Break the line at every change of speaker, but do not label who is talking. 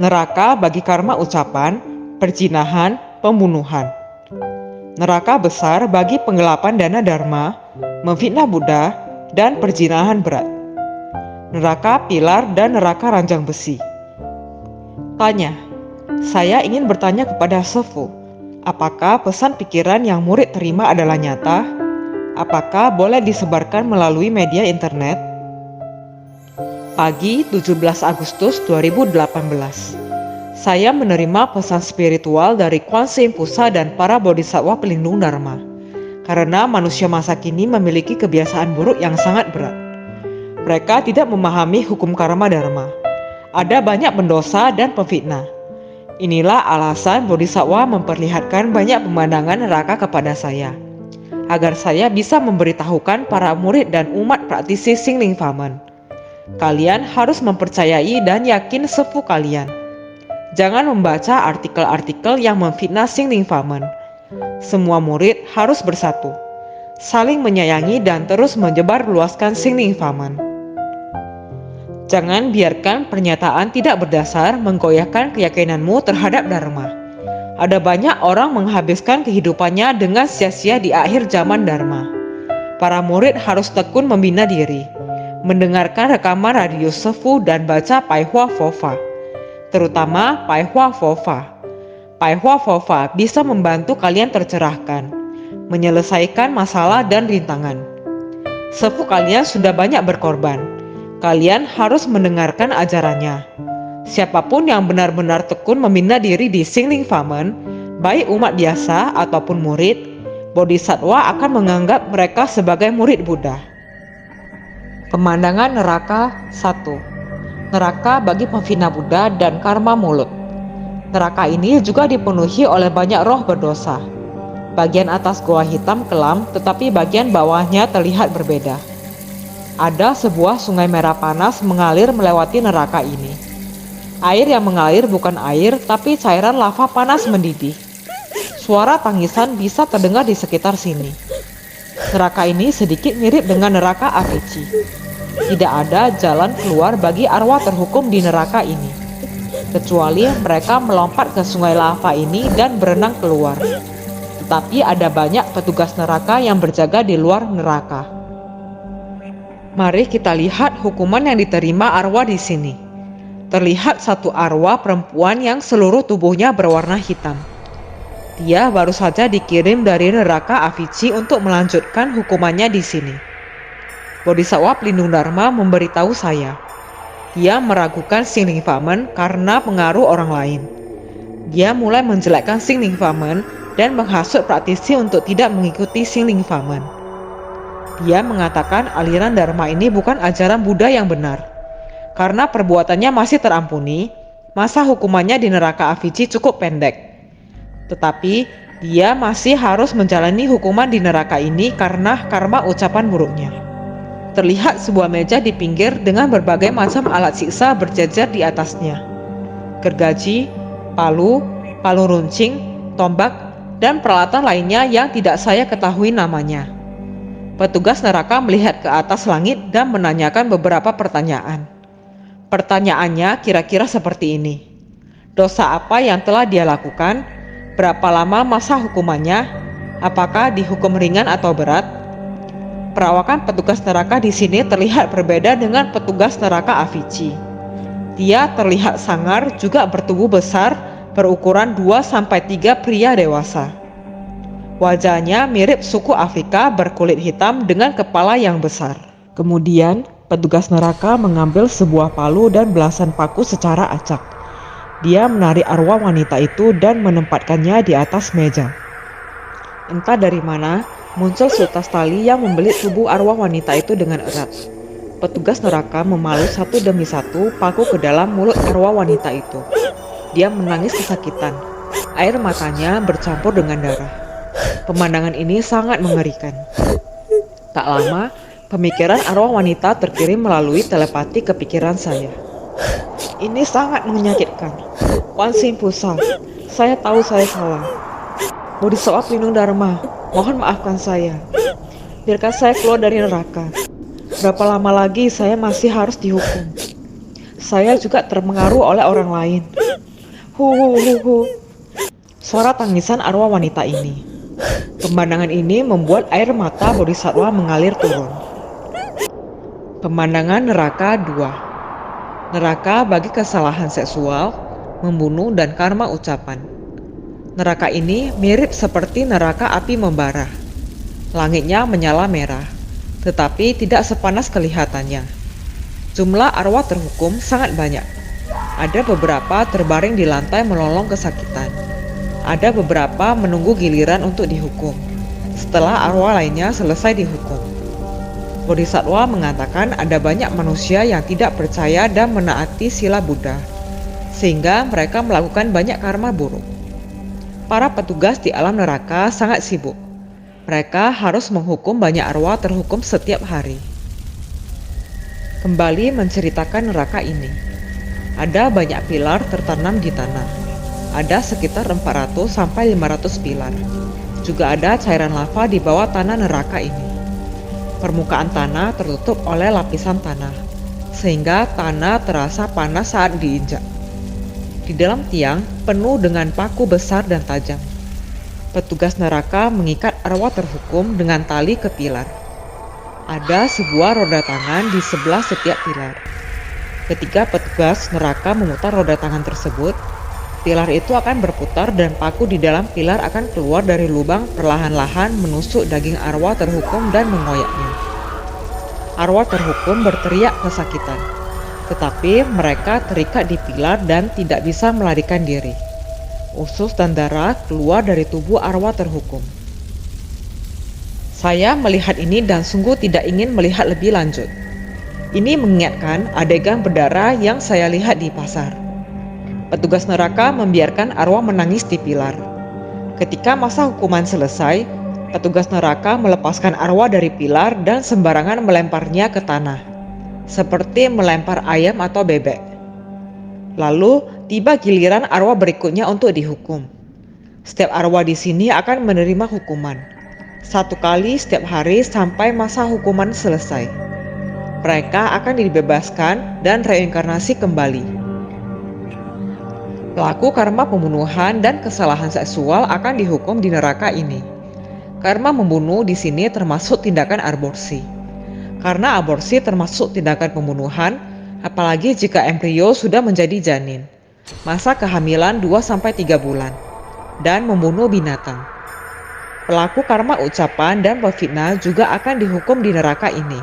Neraka bagi karma ucapan, perzinahan, pembunuhan. Neraka besar bagi penggelapan dana dharma, memfitnah Buddha, dan perzinahan berat. Neraka pilar dan neraka ranjang besi. Tanya, saya ingin bertanya kepada Sefu, apakah pesan pikiran yang murid terima adalah nyata? Apakah boleh disebarkan melalui media internet? Pagi 17 Agustus 2018. Saya menerima pesan spiritual dari Kuan Yin Pusa dan para bodhisattva pelindung dharma. Karena manusia masa kini memiliki kebiasaan buruk yang sangat berat. Mereka tidak memahami hukum karma dharma. Ada banyak pendosa dan pemfitnah. Inilah alasan bodhisattva memperlihatkan banyak pemandangan neraka kepada saya, agar saya bisa memberitahukan para murid dan umat praktisi Xingling Famen. Kalian harus mempercayai dan yakin sefu kalian. Jangan membaca artikel-artikel yang memfitnah Xingling Famen. Semua murid harus bersatu, saling menyayangi dan terus menyebarluaskan Xingling Famen. Jangan biarkan pernyataan tidak berdasar menggoyahkan keyakinanmu terhadap Dharma. Ada banyak orang menghabiskan kehidupannya dengan sia-sia di akhir zaman Dharma. Para murid harus tekun membina diri, mendengarkan rekaman radio Sefu dan baca Pai Hua Fofa, terutama Pai Hua Fofa. Pai Hua Fofa bisa membantu kalian tercerahkan, menyelesaikan masalah dan rintangan. Sefu kalian sudah banyak berkorban. Kalian harus mendengarkan ajarannya. Siapapun yang benar-benar tekun membina diri di Xingling Famen, baik umat biasa ataupun murid, bodhisattva akan menganggap mereka sebagai murid Buddha. Pemandangan neraka 1. Neraka bagi pemfitnah Buddha dan karma mulut. Neraka ini juga dipenuhi oleh banyak roh berdosa. Bagian atas goa hitam kelam, tetapi bagian bawahnya terlihat berbeda. Ada sebuah sungai merah panas mengalir melewati neraka ini. Air yang mengalir bukan air, tapi cairan lava panas mendidih. Suara tangisan bisa terdengar di sekitar sini. Neraka ini sedikit mirip dengan neraka Avici. Tidak ada jalan keluar bagi arwah terhukum di neraka ini, kecuali mereka melompat ke sungai lava ini dan berenang keluar. Tetapi ada banyak petugas neraka yang berjaga di luar neraka. Mari kita lihat hukuman yang diterima arwah di sini. Terlihat satu arwah perempuan yang seluruh tubuhnya berwarna hitam. Dia baru saja dikirim dari neraka Avici untuk melanjutkan hukumannya di sini. Bodhisattva pelindung dharma memberitahu saya. Dia meragukan Xingling Famen karena pengaruh orang lain. Dia mulai menjelekkan Xingling Famen dan menghasut praktisi untuk tidak mengikuti Xingling Famen. Dia mengatakan aliran dharma ini bukan ajaran Buddha yang benar. Karena perbuatannya masih terampuni, masa hukumannya di neraka Avici cukup pendek. Tetapi dia masih harus menjalani hukuman di neraka ini karena karma ucapan buruknya. Terlihat sebuah meja di pinggir dengan berbagai macam alat siksa berjejer di atasnya. Gergaji, palu, palu runcing, tombak, dan peralatan lainnya yang tidak saya ketahui namanya. Petugas neraka melihat ke atas langit dan menanyakan beberapa pertanyaan. Pertanyaannya kira-kira seperti ini. Dosa apa yang telah dia lakukan? Berapa lama masa hukumannya? Apakah dihukum ringan atau berat? Perawakan petugas neraka di sini terlihat berbeda dengan petugas neraka Avici. Dia terlihat sangar, juga bertubuh besar, berukuran 2-3 pria dewasa. Wajahnya mirip suku Afrika berkulit hitam dengan kepala yang besar. Kemudian, petugas neraka mengambil sebuah palu dan belasan paku secara acak. Dia menarik arwah wanita itu dan menempatkannya di atas meja. Entah dari mana, muncul seutas tali yang membelit tubuh arwah wanita itu dengan erat. Petugas neraka memalu satu demi satu paku ke dalam mulut arwah wanita itu. Dia menangis kesakitan. Air matanya bercampur dengan darah. Pemandangan ini sangat mengerikan. Tak lama, pemikiran arwah wanita terkirim melalui telepati ke pikiran saya. Ini sangat menyakitkan. Kuan Yin Pusa, saya tahu saya salah. Bodhisattva pelindung dharma, mohon maafkan saya. Biarkan saya keluar dari neraka. Berapa lama lagi saya masih harus dihukum? Saya juga terpengaruh oleh orang lain. Hu hu hu hu. Suara tangisan arwah wanita ini. Pemandangan ini membuat air mata Bodhisattva mengalir turun. Pemandangan neraka 2. Neraka bagi kesalahan seksual, membunuh, dan karma ucapan. Neraka ini mirip seperti neraka api membara. Langitnya menyala merah, tetapi tidak sepanas kelihatannya. Jumlah arwah terhukum sangat banyak. Ada beberapa terbaring di lantai melolong kesakitan. Ada beberapa menunggu giliran untuk dihukum, setelah arwah lainnya selesai dihukum. Bodhisattva mengatakan ada banyak manusia yang tidak percaya dan menaati sila Buddha, sehingga mereka melakukan banyak karma buruk. Para petugas di alam neraka sangat sibuk. Mereka harus menghukum banyak arwah terhukum setiap hari. Kembali menceritakan neraka ini. Ada banyak pilar tertanam di tanah. Ada sekitar 400 sampai 500 pilar. Juga ada cairan lava di bawah tanah neraka ini. Permukaan tanah tertutup oleh lapisan tanah, sehingga tanah terasa panas saat diinjak. Di dalam tiang penuh dengan paku besar dan tajam. Petugas neraka mengikat arwah terhukum dengan tali ke pilar. Ada sebuah roda tangan di sebelah setiap pilar. Ketika petugas neraka memutar roda tangan tersebut, pilar itu akan berputar dan paku di dalam pilar akan keluar dari lubang perlahan-lahan menusuk daging arwah terhukum dan mengoyaknya. Arwah terhukum berteriak kesakitan, tetapi mereka terikat di pilar dan tidak bisa melarikan diri. Usus dan darah keluar dari tubuh arwah terhukum. Saya melihat ini dan sungguh tidak ingin melihat lebih lanjut. Ini mengingatkan adegan berdarah yang saya lihat di pasar. Petugas neraka membiarkan arwah menangis di pilar. Ketika masa hukuman selesai, petugas neraka melepaskan arwah dari pilar dan sembarangan melemparnya ke tanah, seperti melempar ayam atau bebek. Lalu tiba giliran arwah berikutnya untuk dihukum. Setiap arwah di sini akan menerima hukuman, 1 kali setiap hari sampai masa hukuman selesai. Mereka akan dibebaskan dan reinkarnasi kembali. Pelaku karma pembunuhan dan kesalahan seksual akan dihukum di neraka ini. Karma membunuh di sini termasuk tindakan aborsi. Karena aborsi termasuk tindakan pembunuhan, apalagi jika embrio sudah menjadi janin. Masa kehamilan 2-3 bulan. Dan membunuh binatang. Pelaku karma ucapan dan pefitnah juga akan dihukum di neraka ini.